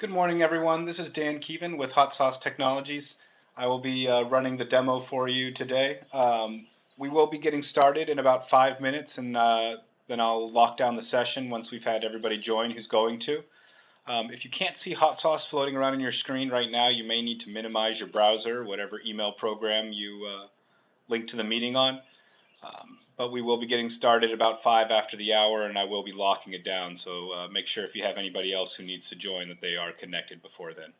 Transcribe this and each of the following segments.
Good morning, everyone. This is Dan Keevan with Hotsauce Technologies. I will be running the demo for you today. We will be getting started in about 5 minutes, and then I'll lock down the session once we've had everybody join who's going to. If you can't see Hotsauce floating around on your screen right now, you may need to minimize your browser, whatever email program you link to the meeting on. But we will be getting started about 5 after the hour, and I will be locking it down. So make sure if you have anybody else who needs to join that they are connected before then.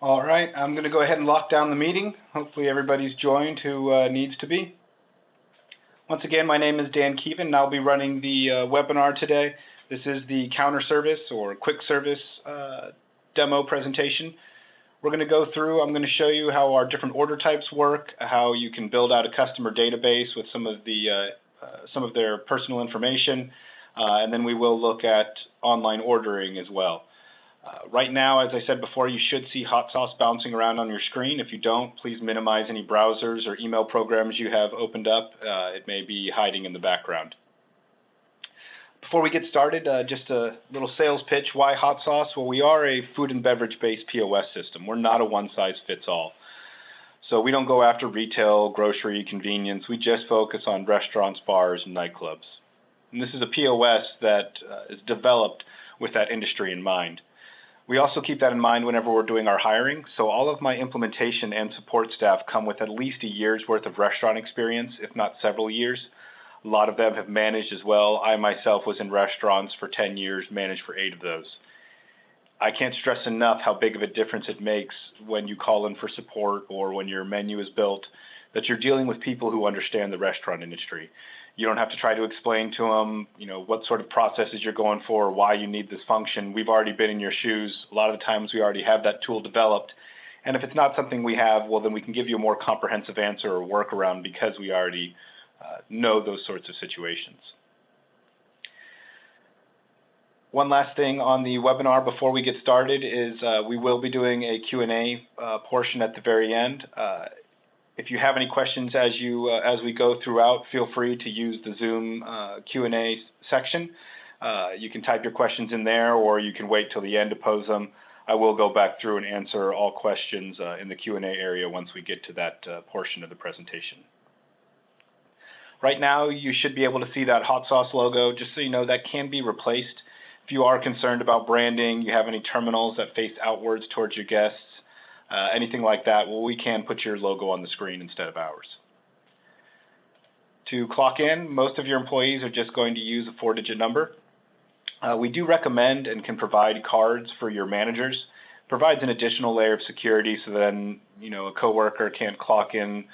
All right, I'm going to go ahead and lock down the meeting. Hopefully everybody's joined who needs to be. Once again, my name is Dan Keevan, and I'll be running the webinar today. This is the counter service or quick service demo presentation. We're going to go through, I'm going to show you how our different order types work, how you can build out a customer database with some of their personal information, and then we will look at online ordering as well. Right now, as I said before, you should see Hotsauce bouncing around on your screen. If you don't, please minimize any browsers or email programs you have opened up. It may be hiding in the background. Before we get started, just a little sales pitch. Why Hotsauce? Well, we are a food and beverage-based POS system. We're not a one-size-fits-all. So we don't go after retail, grocery, convenience. We just focus on restaurants, bars, and nightclubs. And this is a POS that is developed with that industry in mind. We also keep that in mind whenever we're doing our hiring. So all of my implementation and support staff come with at least a year's worth of restaurant experience, if not several years. A lot of them have managed as well. I myself was in restaurants for 10 years, managed for 8 of those. I can't stress enough how big of a difference it makes when you call in for support or when your menu is built, that you're dealing with people who understand the restaurant industry. You don't have to try to explain to them, what sort of processes you're going for, why you need this function. We've already been in your shoes. A lot of the times we already have that tool developed. And if it's not something we have, well, then we can give you a more comprehensive answer or workaround because we already know those sorts of situations. One last thing on the webinar before we get started is we will be doing a Q&A portion at the very end. If you have any questions as we go throughout, feel free to use the Zoom Q&A section. You can type your questions in there, or you can wait till the end to pose them. I will go back through and answer all questions in the Q&A area once we get to that portion of the presentation. Right now, you should be able to see that Hotsauce logo. Just so you know, that can be replaced. If you are concerned about branding, you have any terminals that face outwards towards your guests, anything like that, well, we can put your logo on the screen instead of ours. To clock in, most of your employees are just going to use a 4-digit number. We do recommend and can provide cards for your managers. Provides an additional layer of security so then, a coworker can't clock in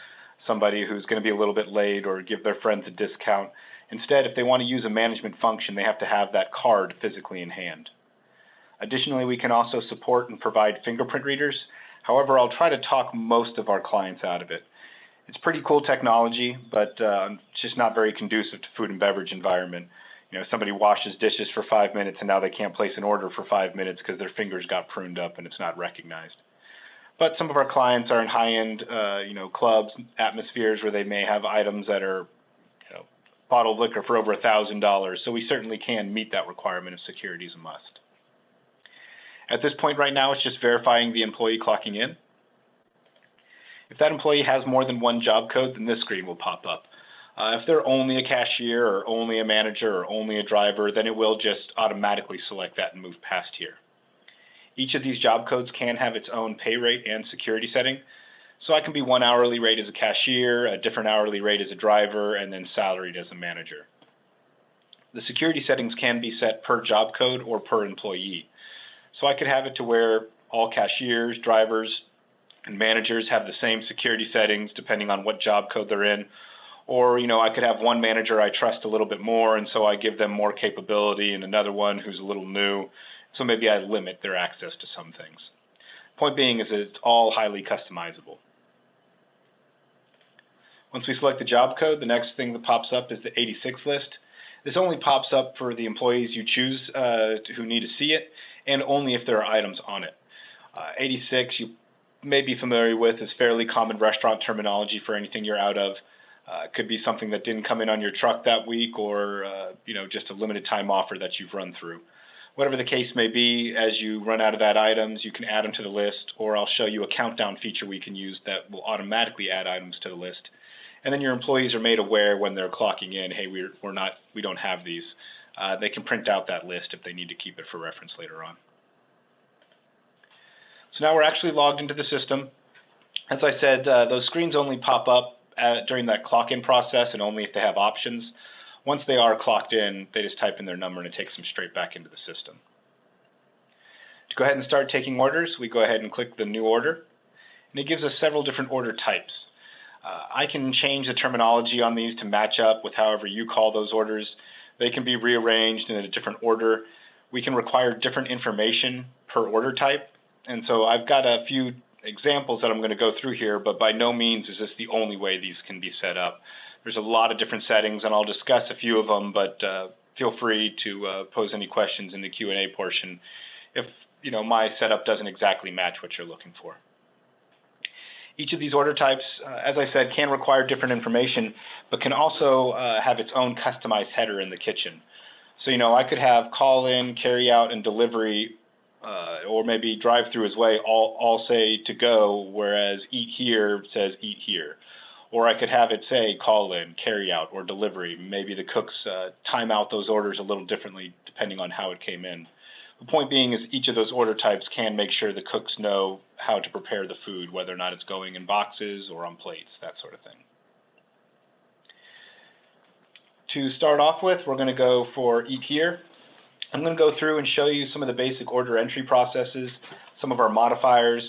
somebody who's going to be a little bit late or give their friends a discount. Instead, if they want to use a management function, they have to have that card physically in hand. Additionally, we can also support and provide fingerprint readers. However, I'll try to talk most of our clients out of it. It's pretty cool technology, but it's just not very conducive to food and beverage environment. Somebody washes dishes for 5 minutes and now they can't place an order for 5 minutes because their fingers got pruned up and it's not recognized. But some of our clients are in high-end, clubs, atmospheres where they may have items that are bottled liquor for over $1,000, so we certainly can meet that requirement if security is a must. At this point right now, it's just verifying the employee clocking in. If that employee has more than one job code, then this screen will pop up. If they're only a cashier or only a manager or only a driver, then it will just automatically select that and move past here. Each of these job codes can have its own pay rate and security setting. So I can be one hourly rate as a cashier, a different hourly rate as a driver, and then salaried as a manager. The security settings can be set per job code or per employee. So I could have it to where all cashiers, drivers, and managers have the same security settings depending on what job code they're in. Or, I could have one manager I trust a little bit more, and so I give them more capability, and another one who's a little new. So maybe I limit their access to some things. Point being is that it's all highly customizable. Once we select the job code, the next thing that pops up is the 86 list. This only pops up for the employees you choose who need to see it, and only if there are items on it. 86 you may be familiar with is fairly common restaurant terminology for anything you're out of. It could be something that didn't come in on your truck that week, or just a limited time offer that you've run through. Whatever the case may be, as you run out of that items, you can add them to the list, or I'll show you a countdown feature we can use that will automatically add items to the list. And then your employees are made aware when they're clocking in, hey, we don't have these. They can print out that list if they need to keep it for reference later on. So now we're actually logged into the system. As I said, those screens only pop up during that clock-in process and only if they have options. Once they are clocked in, they just type in their number and it takes them straight back into the system. To go ahead and start taking orders, we go ahead and click the new order, and it gives us several different order types. I can change the terminology on these to match up with however you call those orders. They can be rearranged in a different order. We can require different information per order type, and so I've got a few examples that I'm going to go through here, but by no means is this the only way these can be set up. There's a lot of different settings, and I'll discuss a few of them, but feel free to pose any questions in the Q&A portion if my setup doesn't exactly match what you're looking for. Each of these order types, as I said, can require different information, but can also have its own customized header in the kitchen. So, I could have call-in, carry-out, and delivery, or maybe drive-through as well, all say to go, whereas eat here says eat here. Or I could have it say call-in, carry-out, or delivery. Maybe the cooks time out those orders a little differently depending on how it came in. The point being is each of those order types can make sure the cooks know how to prepare the food, whether or not it's going in boxes or on plates, that sort of thing. To start off with, we're going to go for Eat Here. I'm going to go through and show you some of the basic order entry processes, some of our modifiers,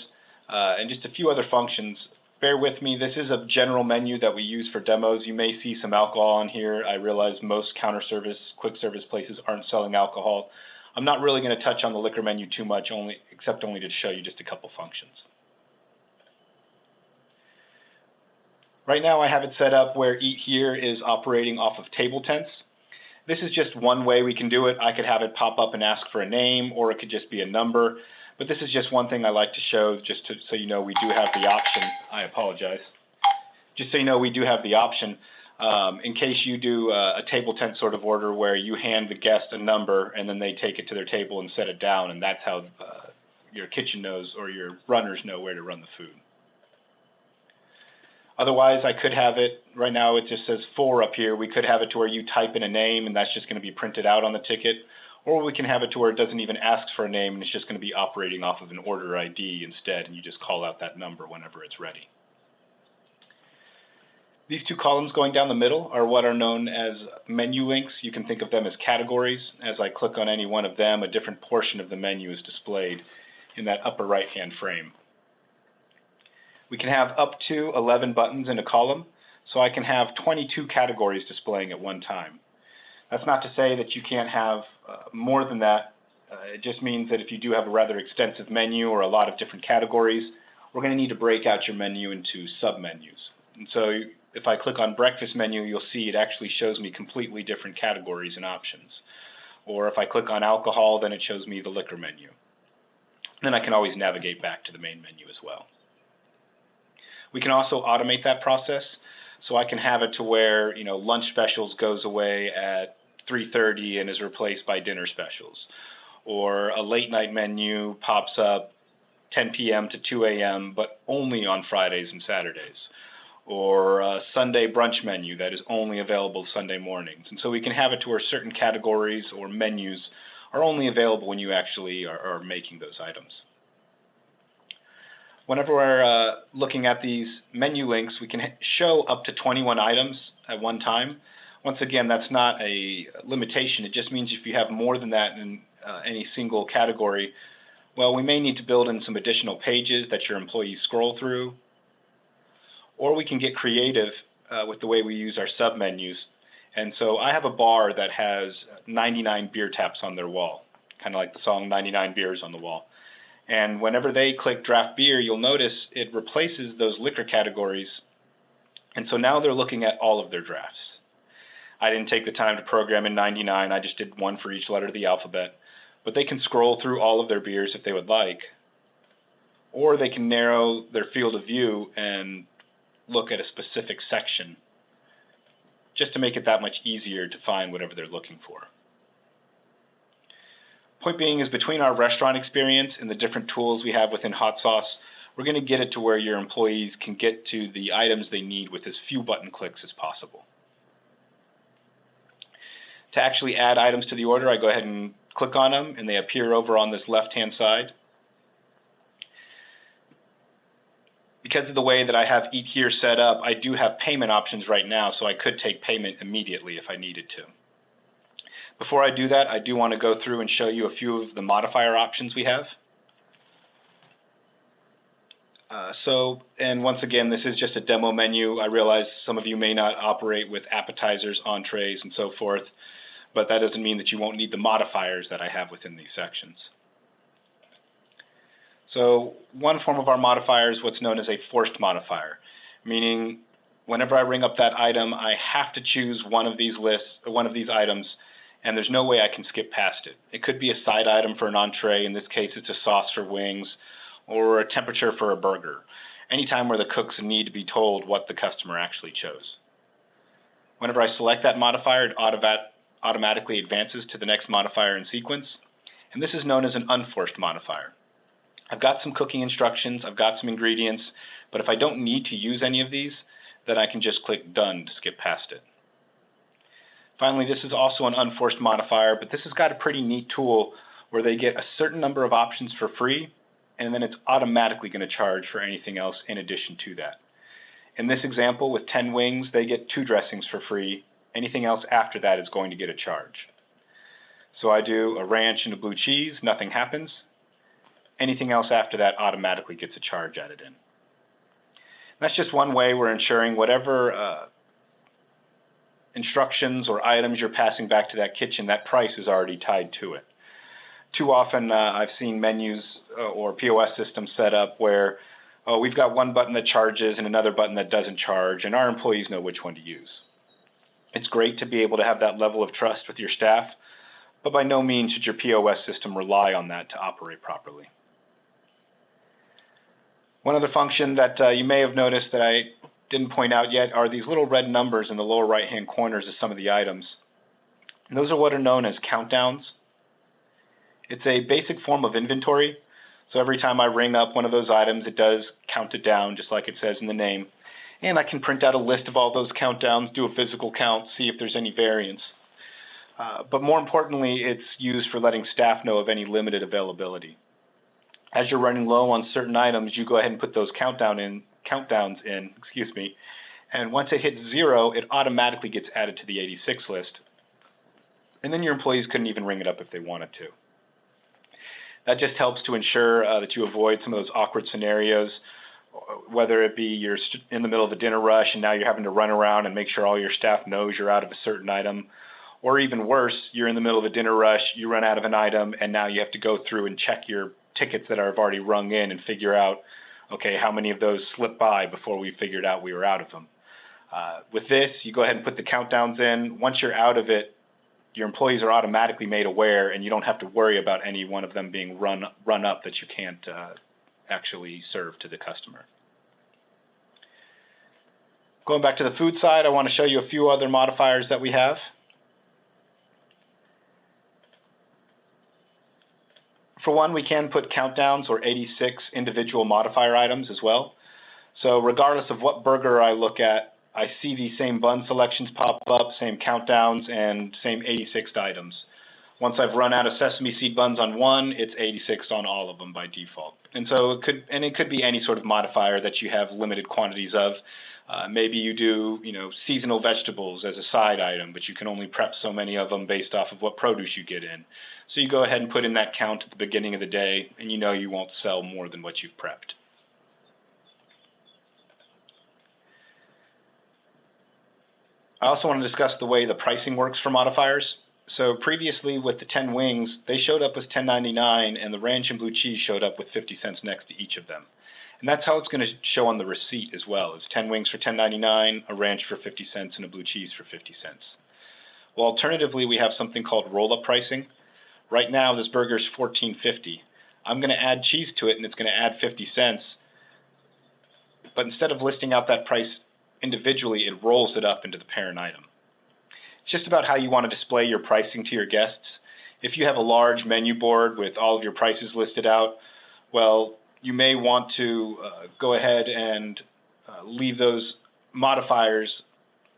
and just a few other functions. Bear with me, this is a general menu that we use for demos. You may see some alcohol on here. I realize most counter service, quick service places aren't selling alcohol. I'm not really going to touch on the liquor menu too much, except only to show you just a couple functions. Right now I have it set up where Eat Here is operating off of table tents. This is just one way we can do it. I could have it pop up and ask for a name, or it could just be a number. But this is just one thing I like to show, just so you know we do have the option. I apologize. Just so you know we do have the option in case you do a table tent sort of order where you hand the guest a number and then they take it to their table and set it down, and that's how your kitchen knows or your runners know where to run the food. Otherwise, I could have it, right now it just says 4 up here. We could have it to where you type in a name and that's just going to be printed out on the ticket. Or we can have it to where it doesn't even ask for a name and it's just going to be operating off of an order ID instead, and you just call out that number whenever it's ready. These two columns going down the middle are what are known as menu links. You can think of them as categories. As I click on any one of them, a different portion of the menu is displayed in that upper right-hand frame. We can have up to 11 buttons in a column, so I can have 22 categories displaying at one time. That's not to say that you can't have more than that. It just means that if you do have a rather extensive menu or a lot of different categories, we're going to need to break out your menu into sub-menus. And so if I click on breakfast menu, you'll see it actually shows me completely different categories and options. Or if I click on alcohol, then it shows me the liquor menu. Then I can always navigate back to the main menu as well. We can also automate that process, so I can have it to where, lunch specials goes away at 3:30 and is replaced by dinner specials. Or a late night menu pops up 10 p.m. to 2 a.m., but only on Fridays and Saturdays. Or a Sunday brunch menu that is only available Sunday mornings. And so we can have it to where certain categories or menus are only available when you actually are making those items. Whenever we're looking at these menu links, we can show up to 21 items at one time. Once again, that's not a limitation. It just means if you have more than that in any single category, well, we may need to build in some additional pages that your employees scroll through, or we can get creative with the way we use our sub-menus. And so I have a bar that has 99 beer taps on their wall, kind of like the song 99 Beers on the Wall. And whenever they click draft beer, you'll notice it replaces those liquor categories. And so now they're looking at all of their drafts. I didn't take the time to program in 99. I just did one for each letter of the alphabet. But they can scroll through all of their beers if they would like. Or they can narrow their field of view and look at a specific section just to make it that much easier to find whatever they're looking for. Point being is between our restaurant experience and the different tools we have within Hotsauce, we're going to get it to where your employees can get to the items they need with as few button clicks as possible. To actually add items to the order, I go ahead and click on them, and they appear over on this left-hand side. Because of the way that I have Eat Here set up, I do have payment options right now, so I could take payment immediately if I needed to. Before I do that, I do want to go through and show you a few of the modifier options we have. And once again, this is just a demo menu. I realize some of you may not operate with appetizers, entrees, and so forth, but that doesn't mean that you won't need the modifiers that I have within these sections. So one form of our modifier is what's known as a forced modifier, meaning whenever I ring up that item, I have to choose one of these items, and there's no way I can skip past it. It could be a side item for an entree. In this case, it's a sauce for wings, or a temperature for a burger. Anytime where the cooks need to be told what the customer actually chose. Whenever I select that modifier, it automatically advances to the next modifier in sequence, and this is known as an unforced modifier. I've got some cooking instructions, I've got some ingredients, but if I don't need to use any of these, then I can just click Done to skip past it. Finally, this is also an unforced modifier, but this has got a pretty neat tool where they get a certain number of options for free, and then it's automatically going to charge for anything else in addition to that. In this example, with 10 wings, they get 2 dressings for free, Anything else after that is going to get a charge. So I do a ranch and a blue cheese, nothing happens. Anything else after that automatically gets a charge added in. That's just one way we're ensuring whatever instructions or items you're passing back to that kitchen, that price is already tied to it. Too often I've seen menus or POS systems set up where we've got one button that charges and another button that doesn't charge, and our employees know which one to use. It's great to be able to have that level of trust with your staff, but by no means should your POS system rely on that to operate properly. One other function that you may have noticed that I didn't point out yet are these little red numbers in the lower right-hand corners of some of the items. And those are what are known as countdowns. It's a basic form of inventory, so every time I ring up one of those items, it does count it down, just like it says in the name. And I can print out a list of all those countdowns, do a physical count, see if there's any variance. But more importantly, it's used for letting staff know of any limited availability. As you're running low on certain items, you go ahead and put those countdowns in, and once it hits 0, it automatically gets added to the 86 list. And then your employees couldn't even ring it up if they wanted to. That just helps to ensure that you avoid some of those awkward scenarios, whether it be you're in the middle of a dinner rush and now you're having to run around and make sure all your staff knows you're out of a certain item, or even worse, you're in the middle of a dinner rush, you run out of an item, and now you have to go through and check your tickets that are already rung in and figure out, okay, how many of those slipped by before we figured out we were out of them. With this, you go ahead and put the countdowns in. Once you're out of it, your employees are automatically made aware, and you don't have to worry about any one of them being run up that you can't actually serve to the customer. Going back to the food side, I want to show you a few other modifiers that we have. For one, we can put countdowns or 86 individual modifier items as well. So regardless of what burger I look at, I see these same bun selections pop up, same countdowns, and same 86 items. Once I've run out of sesame seed buns on one, it's 86 on all of them by default. And so it could be any sort of modifier that you have limited quantities of. Maybe you do, seasonal vegetables as a side item, but you can only prep so many of them based off of what produce you get in. So you go ahead and put in that count at the beginning of the day, and you know you won't sell more than what you've prepped. I also want to discuss the way the pricing works for modifiers. So previously with the 10 wings, they showed up as $10.99, and the ranch and blue cheese showed up with 50 cents next to each of them. And that's how it's going to show on the receipt as well. It's 10 wings for $10.99, a ranch for 50 cents, and a blue cheese for 50 cents. Well, alternatively, we have something called roll-up pricing. Right now, this burger is $14.50. I'm going to add cheese to it, and it's going to add 50 cents. But instead of listing out that price individually, it rolls it up into the parent item. It's just about how you want to display your pricing to your guests. If you have a large menu board with all of your prices listed out, well, you may want to go ahead and leave those modifiers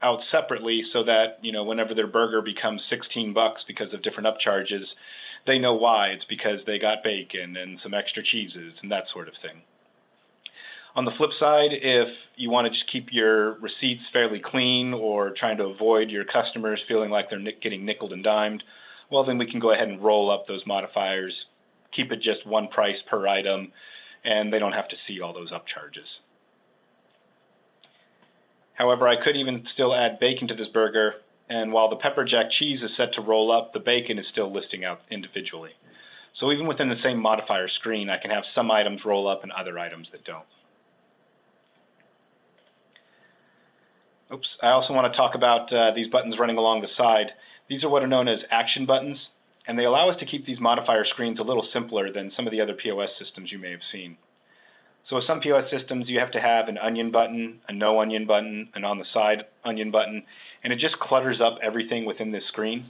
out separately so that, whenever their burger becomes $16 because of different upcharges, they know why. It's because they got bacon and some extra cheeses and that sort of thing. On the flip side, if you want to just keep your receipts fairly clean or trying to avoid your customers feeling like they're getting nickeled and dimed, well, then we can go ahead and roll up those modifiers, keep it just one price per item, and they don't have to see all those upcharges. However, I could even still add bacon to this burger, and while the pepper jack cheese is set to roll up, the bacon is still listing out individually. So even within the same modifier screen, I can have some items roll up and other items that don't. I also want to talk about these buttons running along the side. These are what are known as action buttons, and they allow us to keep these modifier screens a little simpler than some of the other POS systems you may have seen. So with some POS systems, you have to have an onion button, a no onion button, an on the side onion button, and it just clutters up everything within this screen.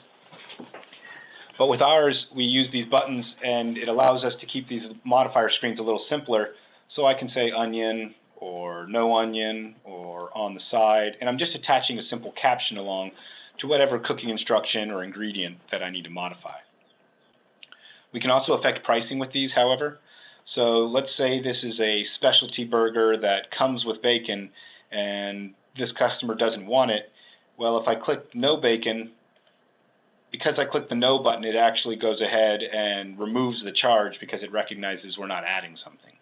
But with ours, we use these buttons, and it allows us to keep these modifier screens a little simpler. So I can say onion, or no onion, or on the side, and I'm just attaching a simple caption along to whatever cooking instruction or ingredient that I need to modify. We can also affect pricing with these, however. So let's say this is a specialty burger that comes with bacon, and this customer doesn't want it. Well, if I click no bacon, because I clicked the no button, it actually goes ahead and removes the charge because it recognizes we're not adding something.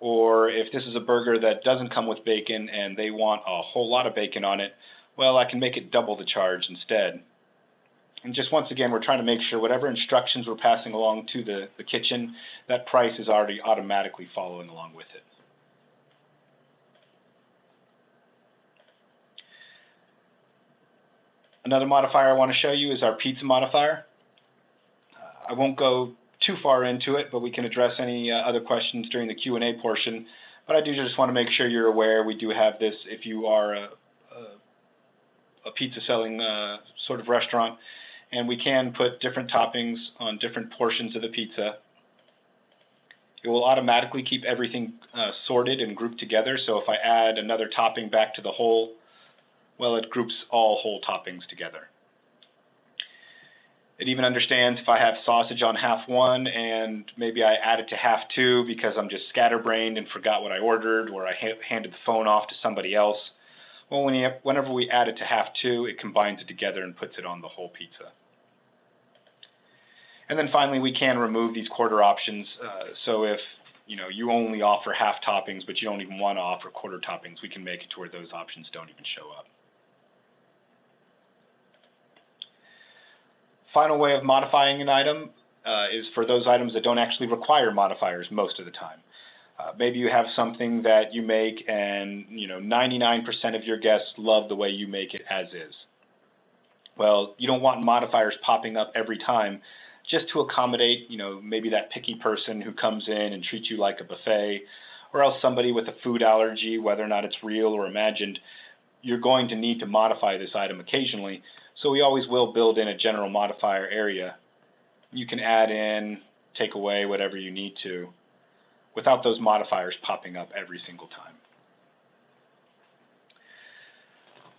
Or if this is a burger that doesn't come with bacon and they want a whole lot of bacon on it, well, I can make it double the charge instead. And just once again, we're trying to make sure whatever instructions we're passing along to the kitchen, that price is already automatically following along with it. Another modifier I want to show you is our pizza modifier. I won't go too far into it, but we can address any other questions during the Q&A portion. But I do just want to make sure you're aware we do have this if you are a pizza selling sort of restaurant, and we can put different toppings on different portions of the pizza. It will automatically keep everything sorted and grouped together, so if I add another topping back to the whole, well, it groups all whole toppings together. It even understands if I have sausage on half one and maybe I add it to half two because I'm just scatterbrained and forgot what I ordered, or I handed the phone off to somebody else. Well, whenever we add it to half two, it combines it together and puts it on the whole pizza. And then finally, we can remove these quarter options. So if you only offer half toppings, but you don't even want to offer quarter toppings, we can make it to where those options don't even show up. Final way of modifying an item is for those items that don't actually require modifiers most of the time. Maybe you have something that you make and 99% of your guests love the way you make it as is. Well, you don't want modifiers popping up every time just to accommodate maybe that picky person who comes in and treats you like a buffet, or else somebody with a food allergy, whether or not it's real or imagined. You're going to need to modify this item occasionally. So we always will build in a general modifier area. You can add in, take away, whatever you need to, without those modifiers popping up every single time.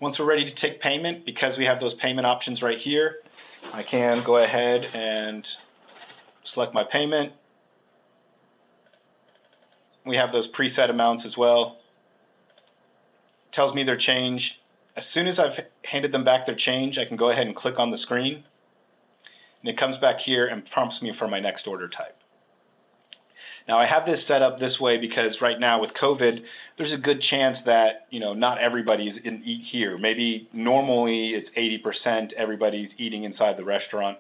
Once we're ready to take payment, because we have those payment options right here, I can go ahead and select my payment. We have those preset amounts as well. Tells me their change. As soon as I've handed them back their change, I can go ahead and click on the screen, and it comes back here and prompts me for my next order type. Now, I have this set up this way because right now with COVID, there's a good chance that not everybody is in eat here. Maybe normally it's 80% everybody's eating inside the restaurant,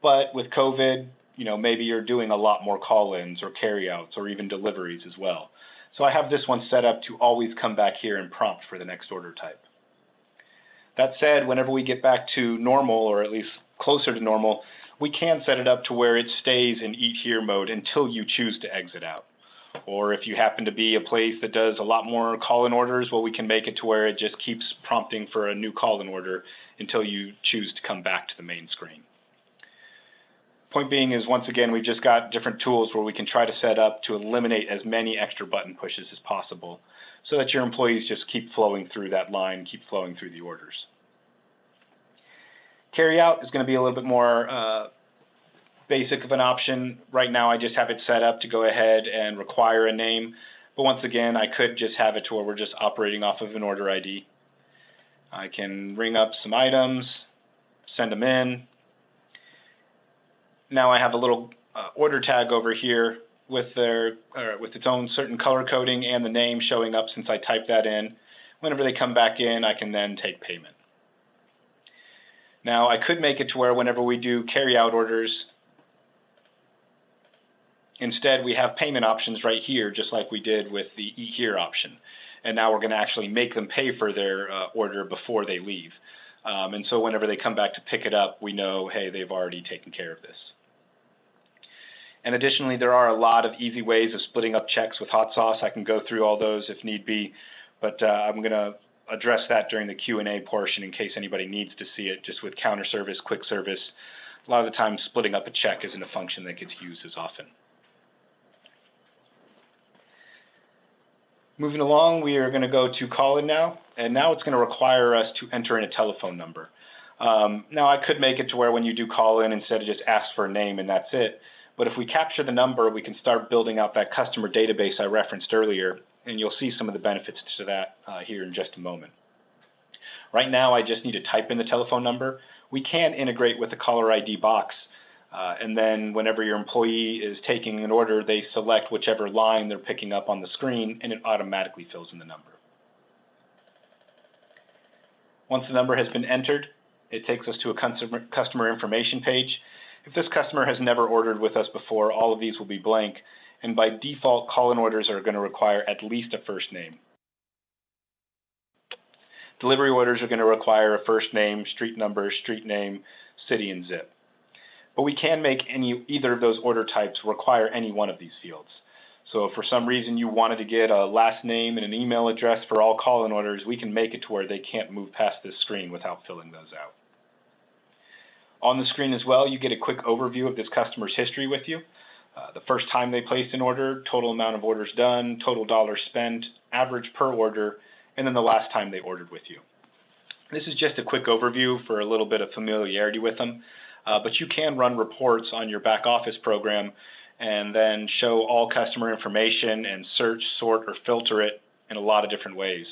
but with COVID, maybe you're doing a lot more call-ins or carryouts or even deliveries as well. So I have this one set up to always come back here and prompt for the next order type. That said, whenever we get back to normal, or at least closer to normal, we can set it up to where it stays in eat here mode until you choose to exit out. Or if you happen to be a place that does a lot more call-in orders, well, we can make it to where it just keeps prompting for a new call-in order until you choose to come back to the main screen. Point being is, once again, we've just got different tools where we can try to set up to eliminate as many extra button pushes as possible so that your employees just keep flowing through that line, keep flowing through the orders. Carryout is going to be a little bit more basic of an option. Right now, I just have it set up to go ahead and require a name. But once again, I could just have it to where we're just operating off of an order ID. I can ring up some items, send them in. Now I have a little order tag over here with its own certain color coding and the name showing up since I typed that in. Whenever they come back in, I can then take payment. Now, I could make it to where whenever we do carry-out orders, instead we have payment options right here, just like we did with the Eat Here option. And now we're going to actually make them pay for their order before they leave. And so whenever they come back to pick it up, we know, hey, they've already taken care of this. And additionally, there are a lot of easy ways of splitting up checks with Hotsauce. I can go through all those if need be, but I'm going to address that during the Q&A portion in case anybody needs to see it. Just with counter service, quick service, a lot of the time splitting up a check isn't a function that gets used as often. Moving along, we are going to go to call-in now, and now it's going to require us to enter in a telephone number. Now, I could make it to where when you do call-in, instead of just ask for a name and that's it, but if we capture the number, we can start building out that customer database I referenced earlier, and you'll see some of the benefits to that here in just a moment. Right now, I just need to type in the telephone number. We can integrate with the caller ID box, and then whenever your employee is taking an order, they select whichever line they're picking up on the screen, and it automatically fills in the number. Once the number has been entered, it takes us to a customer information page. If this customer has never ordered with us before, all of these will be blank, and by default, call-in orders are going to require at least a first name. Delivery orders are going to require a first name, street number, street name, city, and zip. But we can make either of those order types require any one of these fields. So if for some reason you wanted to get a last name and an email address for all call-in orders, we can make it to where they can't move past this screen without filling those out. On the screen as well, you get a quick overview of this customer's history with you. The first time they placed an order, total amount of orders done, total dollars spent, average per order, and then the last time they ordered with you. This is just a quick overview for a little bit of familiarity with them, but you can run reports on your back office program and then show all customer information and search, sort, or filter it in a lot of different ways.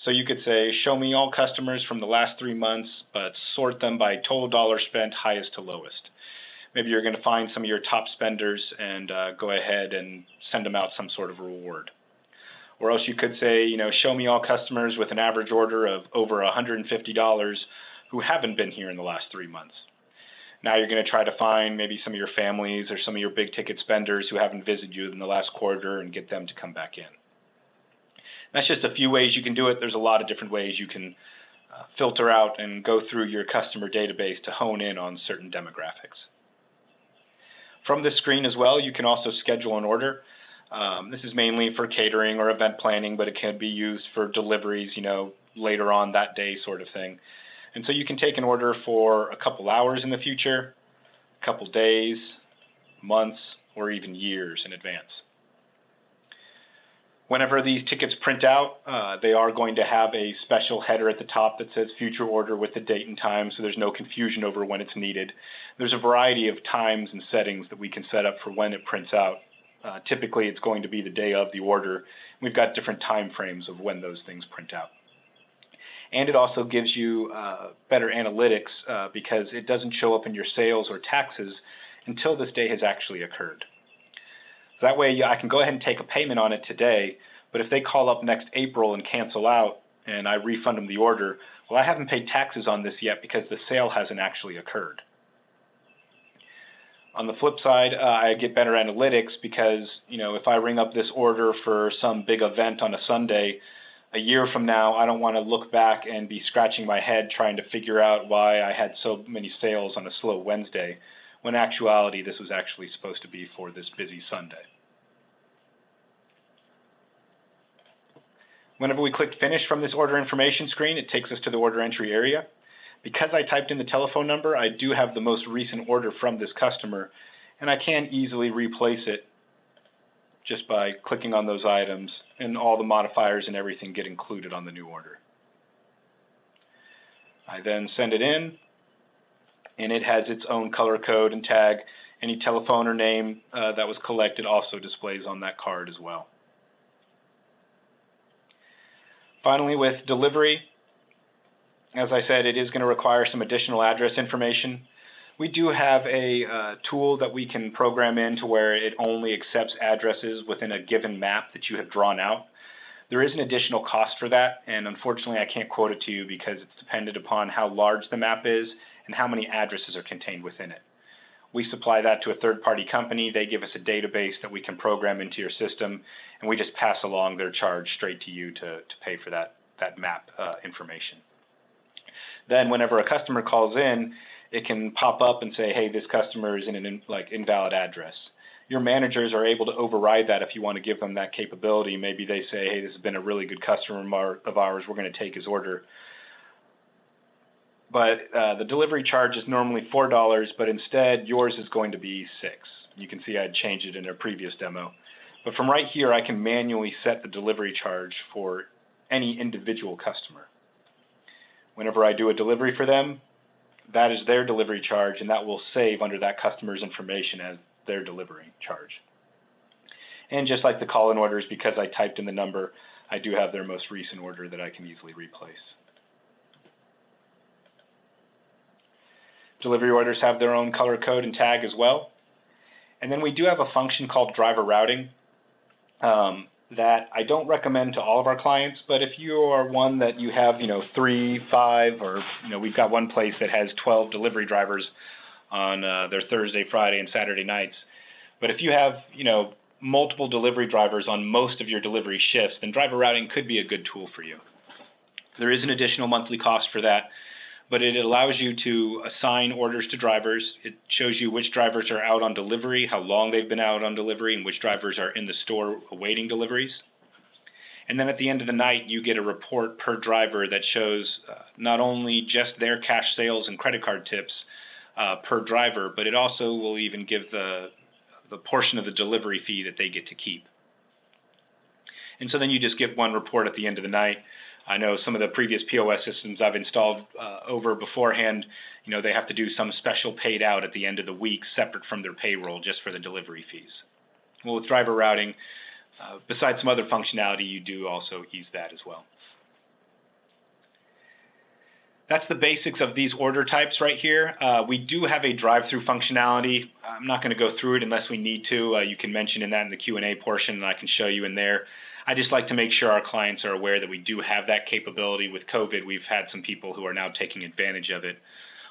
So you could say, show me all customers from the last 3 months, but sort them by total dollars spent, highest to lowest. Maybe you're going to find some of your top spenders and go ahead and send them out some sort of reward. Or else you could say, show me all customers with an average order of over $150 who haven't been here in the last 3 months. Now you're going to try to find maybe some of your families or some of your big ticket spenders who haven't visited you in the last quarter and get them to come back in. That's just a few ways you can do it. There's a lot of different ways you can filter out and go through your customer database to hone in on certain demographics. From this screen as well, you can also schedule an order. This is mainly for catering or event planning, but it can be used for deliveries, later on that day sort of thing. And so you can take an order for a couple hours in the future, a couple days, months, or even years in advance. Whenever these tickets print out, they are going to have a special header at the top that says future order with the date and time, so there's no confusion over when it's needed. There's a variety of times and settings that we can set up for when it prints out. Typically, it's going to be the day of the order. We've got different time frames of when those things print out. And it also gives you better analytics because it doesn't show up in your sales or taxes until this day has actually occurred. So that way I can go ahead and take a payment on it today, but if they call up next April and cancel out and I refund them the order, well, I haven't paid taxes on this yet because the sale hasn't actually occurred. On the flip side, I get better analytics because, if I ring up this order for some big event on a Sunday, a year from now, I don't want to look back and be scratching my head trying to figure out why I had so many sales on a slow Wednesday, when in actuality, this was actually supposed to be for this busy Sunday. Whenever we click Finish from this order information screen, it takes us to the order entry area. Because I typed in the telephone number, I do have the most recent order from this customer, and I can easily replace it just by clicking on those items, and all the modifiers and everything get included on the new order. I then send it in, and it has its own color code and tag. Any telephone or name that was collected also displays on that card as well. Finally, with delivery, as I said, it is going to require some additional address information. We do have a tool that we can program in to where it only accepts addresses within a given map that you have drawn out. There is an additional cost for that, and unfortunately I can't quote it to you because it's dependent upon how large the map is and how many addresses are contained within it. We supply that to a third-party company. They give us a database that we can program into your system, and we just pass along their charge straight to you to pay for that map information. Then whenever a customer calls in, it can pop up and say, hey, this customer is in an invalid address. Your managers are able to override that if you want to give them that capability. Maybe they say, hey, this has been a really good customer of ours. We're going to take his order. But the delivery charge is normally $4, but instead yours is going to be $6. You can see I had changed it in a previous demo. But from right here, I can manually set the delivery charge for any individual customer. Whenever I do a delivery for them, that is their delivery charge, and that will save under that customer's information as their delivery charge. And just like the call-in orders, because I typed in the number, I do have their most recent order that I can easily replace. Delivery orders have their own color code and tag as well. And then we do have a function called driver routing that I don't recommend to all of our clients, but if you are one that you have, 3, 5, or, we've got one place that has 12 delivery drivers on their Thursday, Friday, and Saturday nights. But if you have, multiple delivery drivers on most of your delivery shifts, then driver routing could be a good tool for you. There is an additional monthly cost for that, but it allows you to assign orders to drivers. It shows you which drivers are out on delivery, how long they've been out on delivery, and which drivers are in the store awaiting deliveries. And then at the end of the night, you get a report per driver that shows not only just their cash sales and credit card tips per driver, but it also will even give the portion of the delivery fee that they get to keep. And so then you just get one report at the end of the night. I know some of the previous POS systems I've installed over beforehand, they have to do some special paid out at the end of the week separate from their payroll just for the delivery fees. Well, with driver routing, besides some other functionality, you do also ease that as well. That's the basics of these order types right here. We do have a drive-through functionality. I'm not going to go through it unless we need to. You can mention in that in the Q&A portion, and I can show you in there. I just like to make sure our clients are aware that we do have that capability. With COVID, we've had some people who are now taking advantage of it,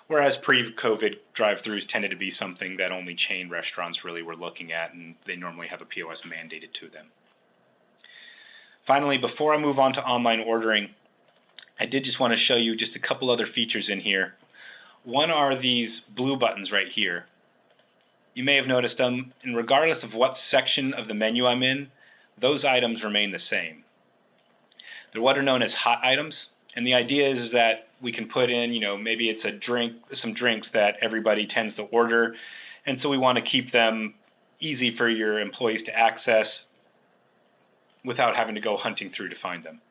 whereas pre-COVID drive-throughs tended to be something that only chain restaurants really were looking at, and they normally have a POS mandated to them. Finally, before I move on to online ordering, I did just want to show you just a couple other features in here. One are these blue buttons right here. You may have noticed them, and regardless of what section of the menu I'm in, those items remain the same. They're what are known as hot items, and the idea is that we can put in, maybe it's some drinks that everybody tends to order, and so we want to keep them easy for your employees to access without having to go hunting through to find them.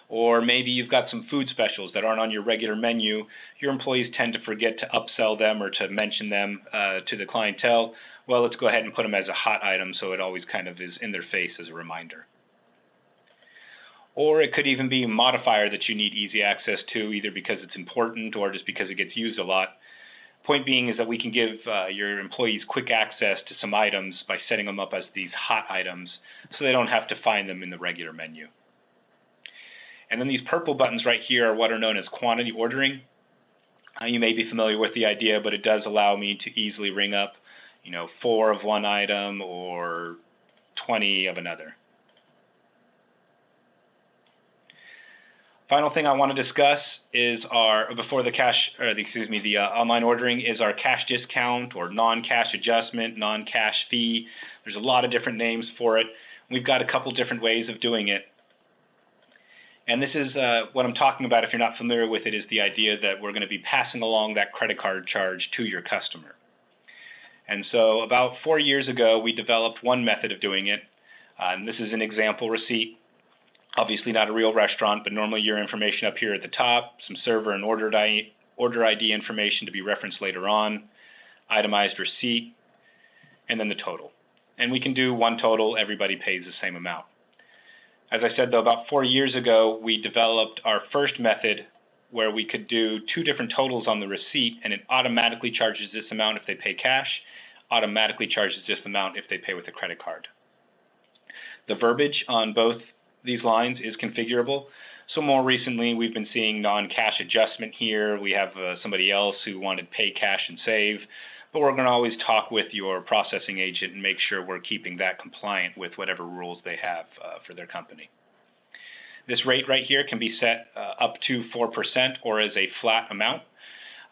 Or maybe you've got some food specials that aren't on your regular menu. Your employees tend to forget to upsell them or to mention them to the clientele. Well, let's go ahead and put them as a hot item so it always kind of is in their face as a reminder. Or it could even be a modifier that you need easy access to, either because it's important or just because it gets used a lot. Point being is that we can give your employees quick access to some items by setting them up as these hot items so they don't have to find them in the regular menu. And then these purple buttons right here are what are known as quantity ordering. You may be familiar with the idea, but it does allow me to easily ring up 4 of one item or 20 of another. Final thing I want to discuss is the online ordering is our cash discount or non-cash adjustment, non-cash fee. There's a lot of different names for it. We've got a couple different ways of doing it. And this is what I'm talking about. If you're not familiar with it, is the idea that we're going to be passing along that credit card charge to your customer. And so about 4 years ago, we developed one method of doing it. And this is an example receipt. Obviously not a real restaurant, but normally your information up here at the top, some server and order ID information to be referenced later on, itemized receipt, and then the total. And we can do one total, everybody pays the same amount. As I said, though, about 4 years ago, we developed our first method where we could do 2 different totals on the receipt, and it automatically charges this amount if they pay cash, automatically charges this amount if they pay with a credit card. The verbiage on both these lines is configurable. So more recently, we've been seeing non-cash adjustment here. We have somebody else who wanted pay cash and save, but we're going to always talk with your processing agent and make sure we're keeping that compliant with whatever rules they have for their company. This rate right here can be set up to 4% or as a flat amount.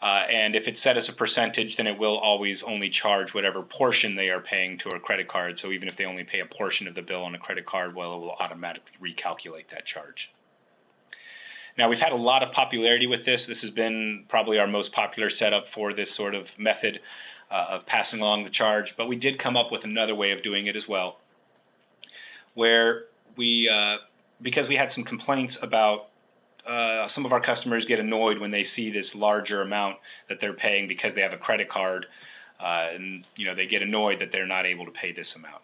And if it's set as a percentage, then it will always only charge whatever portion they are paying to a credit card. So even if they only pay a portion of the bill on a credit card, well, it will automatically recalculate that charge. Now, we've had a lot of popularity with this. This has been probably our most popular setup for this sort of method of passing along the charge. But we did come up with another way of doing it as well, where we, because we had some complaints about some of our customers get annoyed when they see this larger amount that they're paying because they have a credit card, and they get annoyed that they're not able to pay this amount.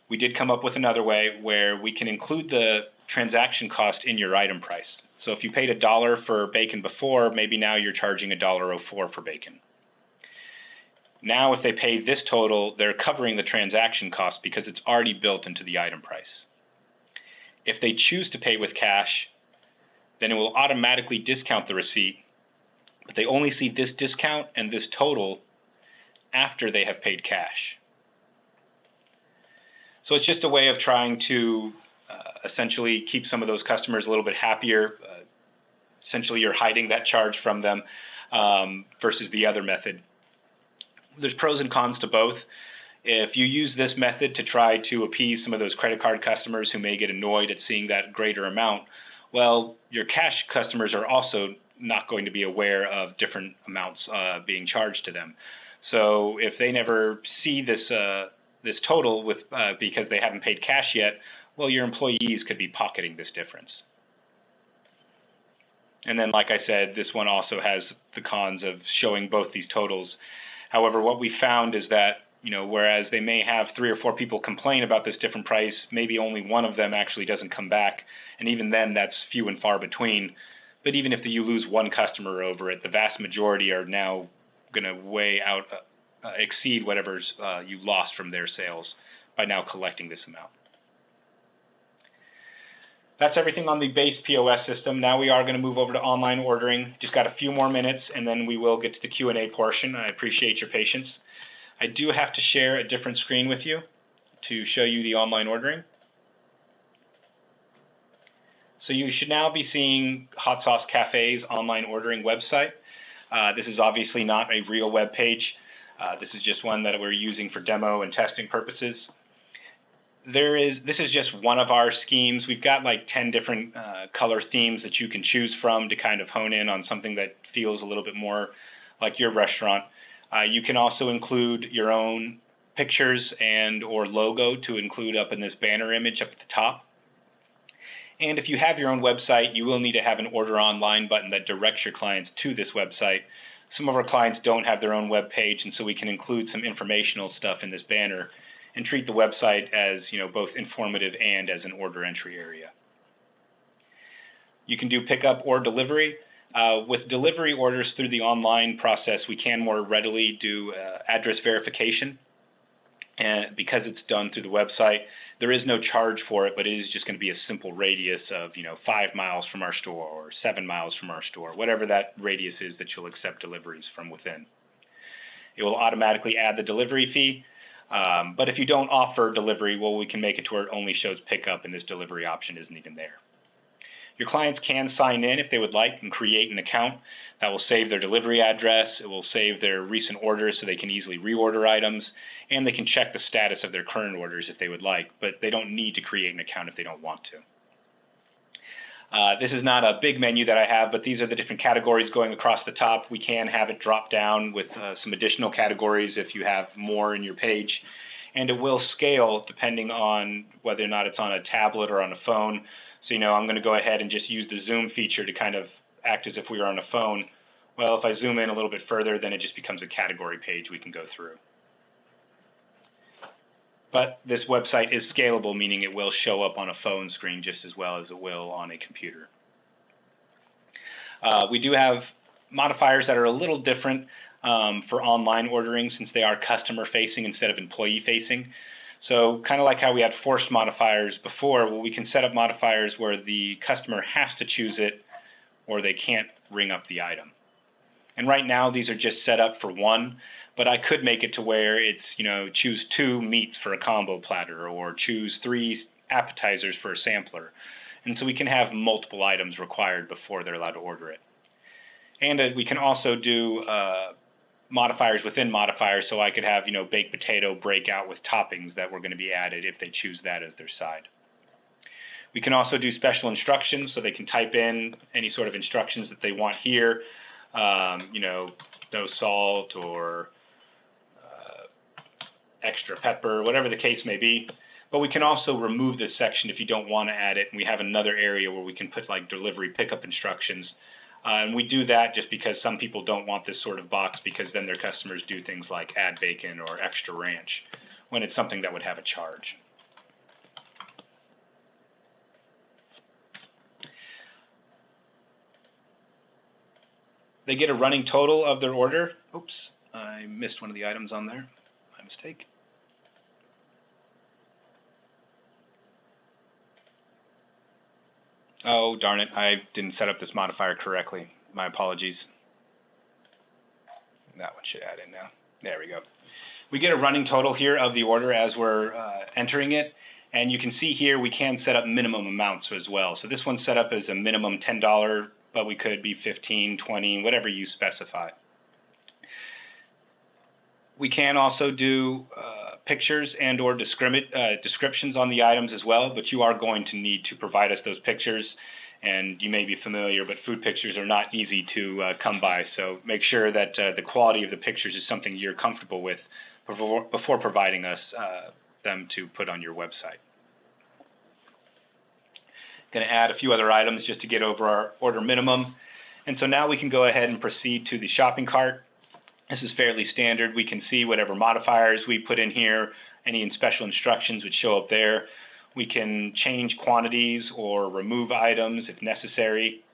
We did come up with another way where we can include the transaction cost in your item price. So if you paid $1 for bacon before, maybe now you're charging $1.04 for bacon. Now if they pay this total, they're covering the transaction cost because it's already built into the item price. If they choose to pay with cash, then it will automatically discount the receipt, but they only see this discount and this total after they have paid cash. So it's just a way of trying to essentially keep some of those customers a little bit happier. Essentially, you're hiding that charge from them versus the other method. There's pros and cons to both. If you use this method to try to appease some of those credit card customers who may get annoyed at seeing that greater amount, well, your cash customers are also not going to be aware of different amounts being charged to them. So if they never see this total because they haven't paid cash yet, well, your employees could be pocketing this difference. And then, like I said, this one also has the cons of showing both these totals. However, what we found is that, whereas they may have 3 or 4 people complain about this different price, maybe only one of them actually doesn't come back. And even then, that's few and far between. But even if you lose one customer over it, the vast majority are now going to exceed whatever's you lost from their sales by now collecting this amount. That's everything on the base POS system. Now we are going to move over to online ordering. Just got a few more minutes, and then we will get to the Q&A portion. I appreciate your patience. I do have to share a different screen with you to show you the online ordering. So you should now be seeing Hotsauce Cafe's online ordering website. This is obviously not a real web page. This is just one that we're using for demo and testing purposes. This is just one of our schemes. We've got like 10 different color themes that you can choose from to kind of hone in on something that feels a little bit more like your restaurant. You can also include your own pictures and or logo to include up in this banner image up at the top. And if you have your own website, you will need to have an Order Online button that directs your clients to this website. Some of our clients don't have their own web page, and so we can include some informational stuff in this banner and treat the website as both informative and as an order entry area. You can do pickup or delivery. With delivery orders through the online process, we can more readily do address verification. And because it's done through the website, there is no charge for it, but it is just going to be a simple radius of 5 miles from our store or 7 miles from our store, whatever that radius is that you'll accept deliveries from within. It will automatically add the delivery fee. But if you don't offer delivery, well, we can make it to where it only shows pickup and this delivery option isn't even there. Your clients can sign in if they would like and create an account that will save their delivery address. It will save their recent orders so they can easily reorder items, and they can check the status of their current orders if they would like, but they don't need to create an account if they don't want to. This is not a big menu that I have, but these are the different categories going across the top. We can have it drop down with some additional categories if you have more in your page. And it will scale depending on whether or not it's on a tablet or on a phone. So, I'm going to go ahead and just use the zoom feature to kind of act as if we were on a phone. Well, if I zoom in a little bit further, then it just becomes a category page we can go through. But this website is scalable, meaning it will show up on a phone screen just as well as it will on a computer. We do have modifiers that are a little different for online ordering since they are customer-facing instead of employee-facing. So kind of like how we had forced modifiers before, well, we can set up modifiers where the customer has to choose it or they can't ring up the item. And right now, these are just set up for one. But I could make it to where it's, choose 2 meats for a combo platter or choose 3 appetizers for a sampler. And so we can have multiple items required before they're allowed to order it. And we can also do modifiers within modifiers, so I could have, baked potato breakout with toppings that were going to be added if they choose that as their side. We can also do special instructions, so they can type in any sort of instructions that they want here, no salt or extra pepper, whatever the case may be. But we can also remove this section if you don't want to add it, and we have another area where we can put like delivery pickup instructions. And we do that just because some people don't want this sort of box because then their customers do things like add bacon or extra ranch when it's something that would have a charge. They get a running total of their order. Oops, I missed one of the items on there. My mistake. Oh, darn it, I didn't set up this modifier correctly. My apologies. That one should add in now. There we go. We get a running total here of the order as we're entering it, and you can see here we can set up minimum amounts as well. So this one's set up as a minimum $10, but we could be 15, 20, whatever you specify. We can also do pictures and or descriptions on the items as well, but you are going to need to provide us those pictures. And you may be familiar, but food pictures are not easy to come by. So make sure that the quality of the pictures is something you're comfortable with before providing us them to put on your website. Going to add a few other items just to get over our order minimum. And so now we can go ahead and proceed to the shopping cart. This is fairly standard. We can see whatever modifiers we put in here, any special instructions would show up there. We can change quantities or remove items if necessary.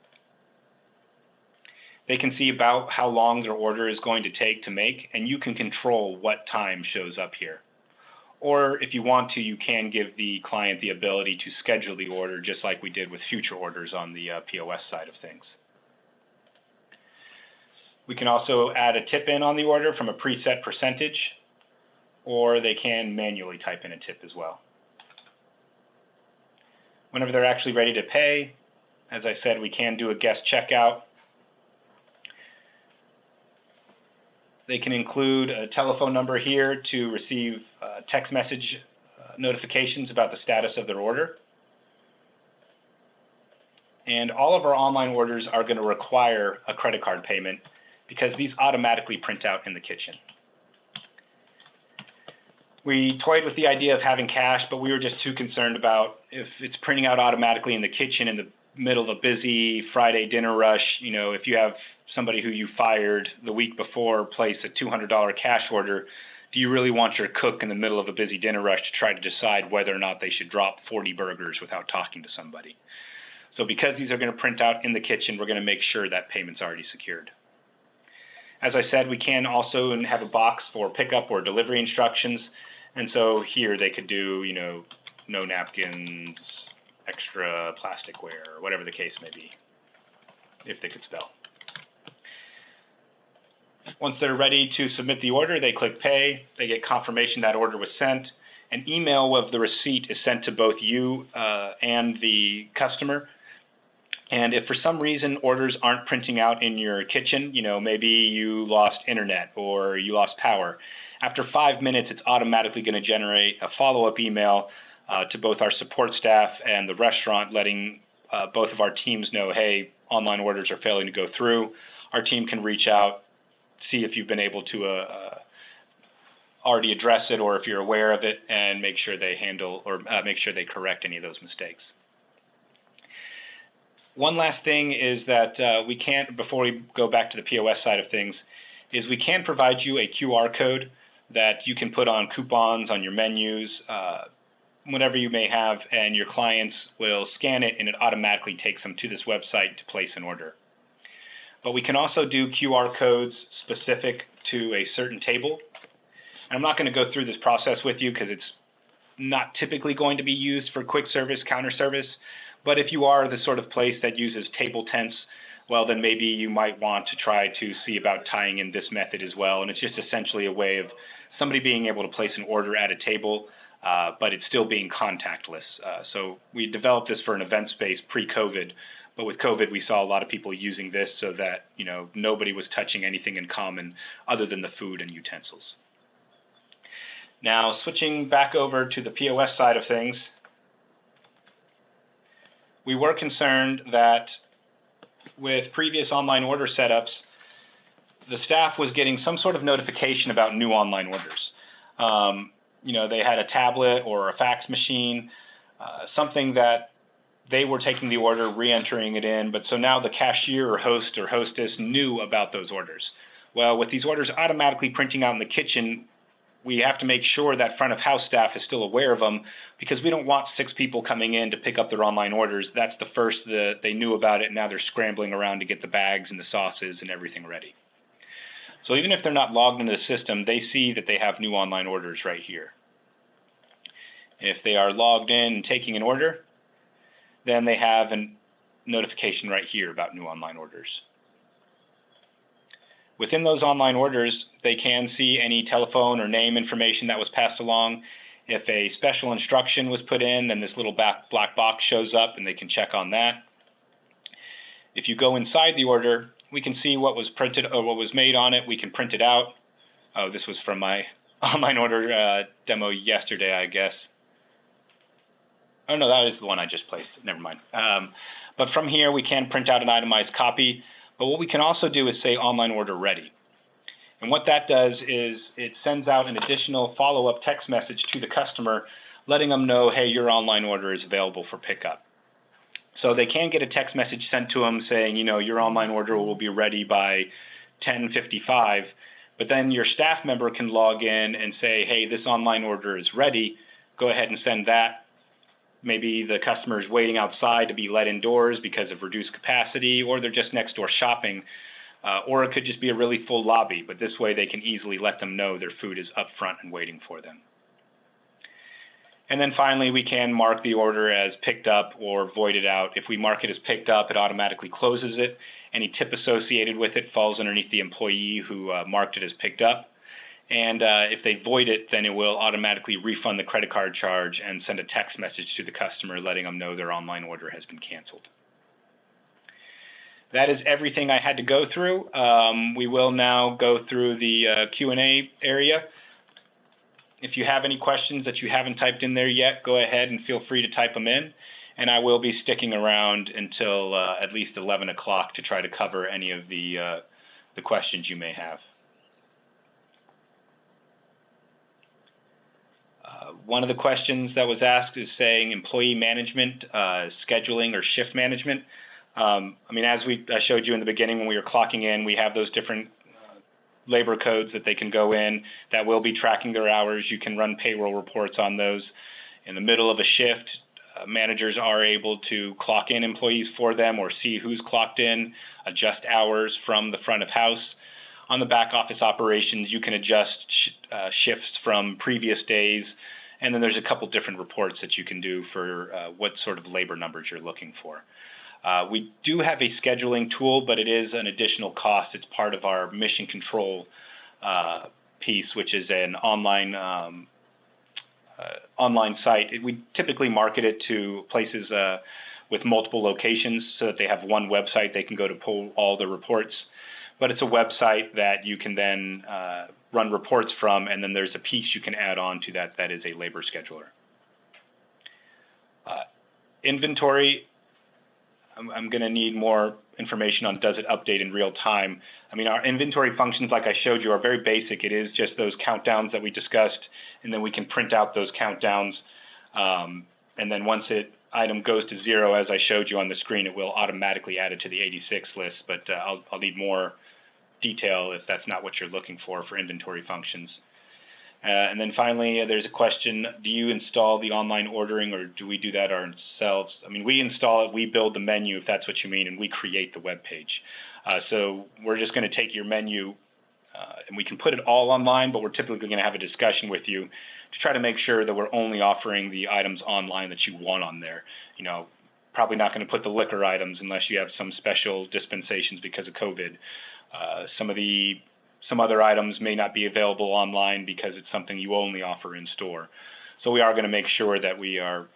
They can see about how long their order is going to take to make, and you can control what time shows up here. Or if you want to, you can give the client the ability to schedule the order just like we did with future orders on the POS side of things. We can also add a tip in on the order from a preset percentage, or they can manually type in a tip as well. Whenever they're actually ready to pay, as I said, we can do a guest checkout. They can include a telephone number here to receive text message notifications about the status of their order. And all of our online orders are going to require a credit card payment because these automatically print out in the kitchen. We toyed with the idea of having cash, but we were just too concerned about if it's printing out automatically in the kitchen in the middle of a busy Friday dinner rush. You know, if you have somebody who you fired the week before place a $200 cash order, do you really want your cook in the middle of a busy dinner rush to try to decide whether or not they should drop 40 burgers without talking to somebody? So because these are going to print out in the kitchen, we're going to make sure that payment's already secured. As I said, we can also have a box for pickup or delivery instructions. And so here they could do, you know, no napkins, extra plasticware, or whatever the case may be, if they could spell. Once they're ready to submit the order, they click pay. They get confirmation that order was sent. An email of the receipt is sent to both you and the customer. And if for some reason orders aren't printing out in your kitchen, you know, maybe you lost internet or you lost power, after 5 minutes, it's automatically going to generate a follow-up email to both our support staff and the restaurant, letting both of our teams know, hey, online orders are failing to go through. Our team can reach out, see if you've been able to already address it or if you're aware of it, and make sure they handle or make sure they correct any of those mistakes. One last thing is that we can't, before we go back to the POS side of things, is we can provide you a QR code that you can put on coupons, on your menus, whatever you may have, and your clients will scan it and it automatically takes them to this website to place an order. But we can also do QR codes specific to a certain table. And I'm not going to go through this process with you because it's not typically going to be used for quick service, counter service. But if you are the sort of place that uses table tents, well, then maybe you might want to try to see about tying in this method as well. And it's just essentially a way of somebody being able to place an order at a table, but it's still being contactless. So we developed this for an event space pre-COVID, but with COVID, we saw a lot of people using this so that, you know, nobody was touching anything in common other than the food and utensils. Now, switching back over to the POS side of things, we were concerned that with previous online order setups, the staff was getting some sort of notification about new online orders. You know, they had a tablet or a fax machine, something that they were taking the order, re-entering it in, but so now the cashier or host or hostess knew about those orders. Well, with these orders automatically printing out in the kitchen, we have to make sure that front of house staff is still aware of them, because we don't want 6 people coming in to pick up their online orders. That's the first that they knew about it, and now they're scrambling around to get the bags and the sauces and everything ready. So even if they're not logged into the system, they see that they have new online orders right here. If they are logged in and taking an order, then they have a notification right here about new online orders. Within those online orders, they can see any telephone or name information that was passed along. If a special instruction was put in, then this little black box shows up and they can check on that. If you go inside the order, we can see what was printed or what was made on it. We can print it out. Oh, this was from my online order demo yesterday, I guess. Oh, no, that is the one I just placed. Never mind. But from here, we can print out an itemized copy. But what we can also do is say online order ready. And what that does is it sends out an additional follow-up text message to the customer, letting them know, hey, your online order is available for pickup. So they can get a text message sent to them saying, you know, your online order will be ready by 10:55. But then your staff member can log in and say, hey, this online order is ready. Go ahead and send that. Maybe the customer is waiting outside to be let indoors because of reduced capacity, or they're just next door shopping, or it could just be a really full lobby, but this way they can easily let them know their food is up front and waiting for them. And then finally, we can mark the order as picked up or voided out. If we mark it as picked up, it automatically closes it. Any tip associated with it falls underneath the employee who marked it as picked up. And if they void it, then it will automatically refund the credit card charge and send a text message to the customer letting them know their online order has been canceled. That is everything I had to go through. We will now go through the Q&A area. If you have any questions that you haven't typed in there yet, go ahead and feel free to type them in. And I will be sticking around until at least 11 o'clock to try to cover any of the questions you may have. One of the questions that was asked is saying employee management, scheduling, or shift management. I mean, as I showed you in the beginning when we were clocking in, we have those different labor codes that they can go in that will be tracking their hours. You can run payroll reports on those. In the middle of a shift, managers are able to clock in employees for them or see who's clocked in, adjust hours from the front of house. On the back office operations, you can adjust shifts from previous days, and then there's a couple different reports that you can do for what sort of labor numbers you're looking for. We do have a scheduling tool, but it is an additional cost. It's part of our mission control piece, which is an online site. We typically market it to places with multiple locations so that they have one website they can go to pull all the reports. But it's a website that you can then run reports from, and then there's a piece you can add on to that is a labor scheduler. Inventory, I'm going to need more information on does it update in real time. I mean, our inventory functions, like I showed you, are very basic. It is just those countdowns that we discussed, and then we can print out those countdowns. And then once item goes to 0, as I showed you on the screen, it will automatically add it to the 86 list, but I'll need more detail if that's not what you're looking for inventory functions. And then finally, there's a question, do you install the online ordering or do we do that ourselves? I mean, we install it, we build the menu if that's what you mean, and we create the web page. So we're just going to take your menu and we can put it all online, but we're typically going to have a discussion with you to try to make sure that we're only offering the items online that you want on there. You know, probably not going to put the liquor items unless you have some special dispensations because of COVID. Some other items may not be available online because it's something you only offer in store. So we are going to make sure that we are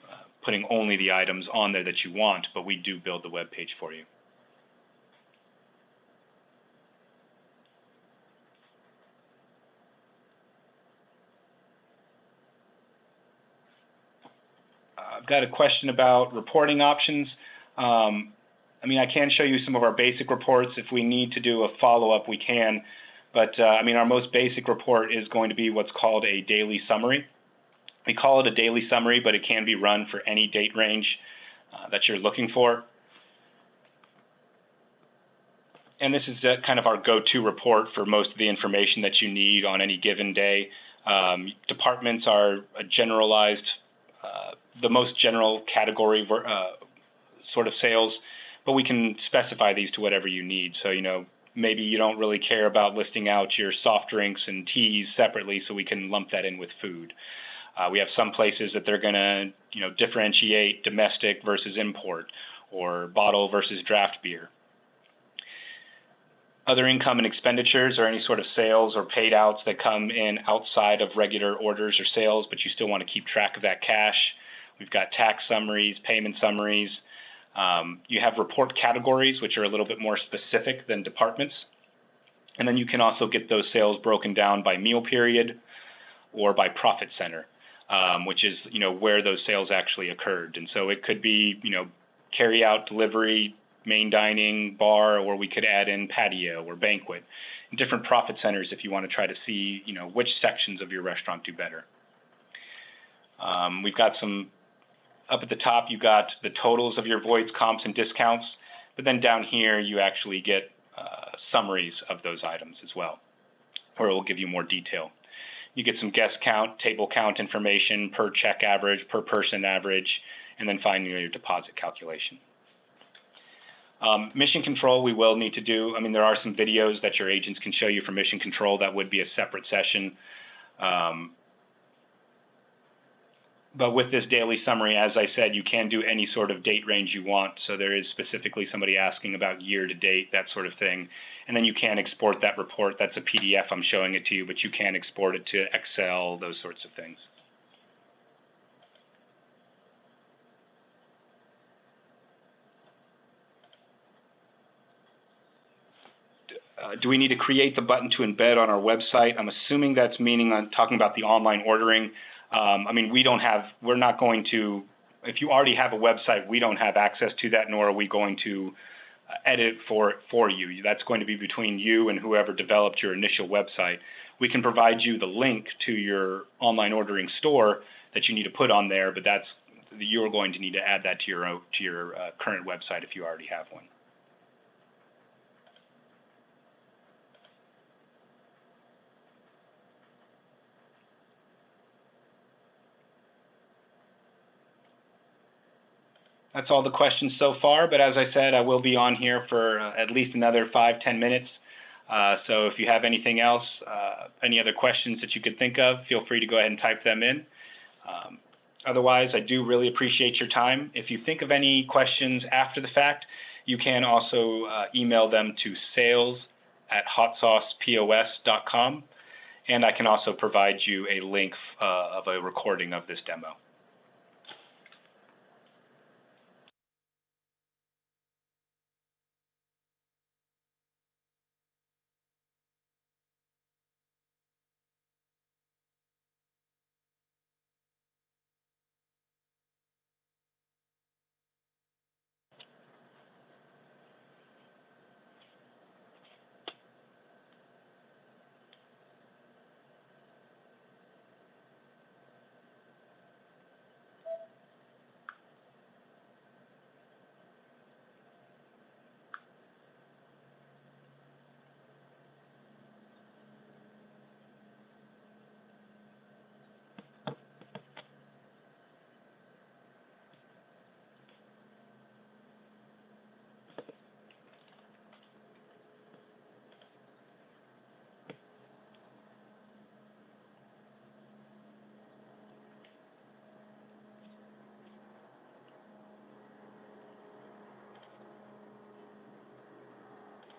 putting only the items on there that you want, but we do build the web page for you. I've got a question about reporting options. I mean, I can show you some of our basic reports. If we need to do a follow-up, we can. But, I mean, our most basic report is going to be what's called a daily summary. We call it a daily summary, but it can be run for any date range that you're looking for. And this is kind of our go-to report for most of the information that you need on any given day. Departments are a generalized, the most general category sort of sales, but we can specify these to whatever you need. So, maybe you don't really care about listing out your soft drinks and teas separately, so we can lump that in with food. We have some places that they're going to, differentiate domestic versus import, or bottle versus draft beer. Other income and expenditures are any sort of sales or paid outs that come in outside of regular orders or sales, but you still want to keep track of that cash. We've got tax summaries, payment summaries. You have report categories, which are a little bit more specific than departments. And then you can also get those sales broken down by meal period or by profit center, which is, where those sales actually occurred. And so it could be, carry-out, delivery, main dining, bar, or we could add in patio or banquet. Different profit centers if you want to try to see, which sections of your restaurant do better. We've got some, up at the top, you got the totals of your voids, comps, and discounts, but then down here you actually get summaries of those items as well, where it will give you more detail. You get some guest count, table count information, per check average, per person average, and then finally your deposit calculation. Mission control we will need to do. There are some videos that your agents can show you for mission control. That would be a separate session. But with this daily summary, as I said, you can do any sort of date range you want. So there is specifically somebody asking about year to date, that sort of thing. And then you can export that report. That's a PDF. I'm showing it to you, but you can export it to Excel, those sorts of things. Do we need to create the button to embed on our website? I'm assuming that's talking about the online ordering. We're not going to, if you already have a website, we don't have access to that, nor are we going to edit for you. That's going to be between you and whoever developed your initial website. We can provide you the link to your online ordering store that you need to put on there, but you're going to need to add that to your current website if you already have one. That's all the questions so far, but as I said, I will be on here for at least another 5-10 minutes. So if you have anything else, any other questions that you could think of, feel free to go ahead and type them in. Otherwise, I do really appreciate your time. If you think of any questions after the fact, you can also email them to sales@hotsaucepos.com, and I can also provide you a link of a recording of this demo.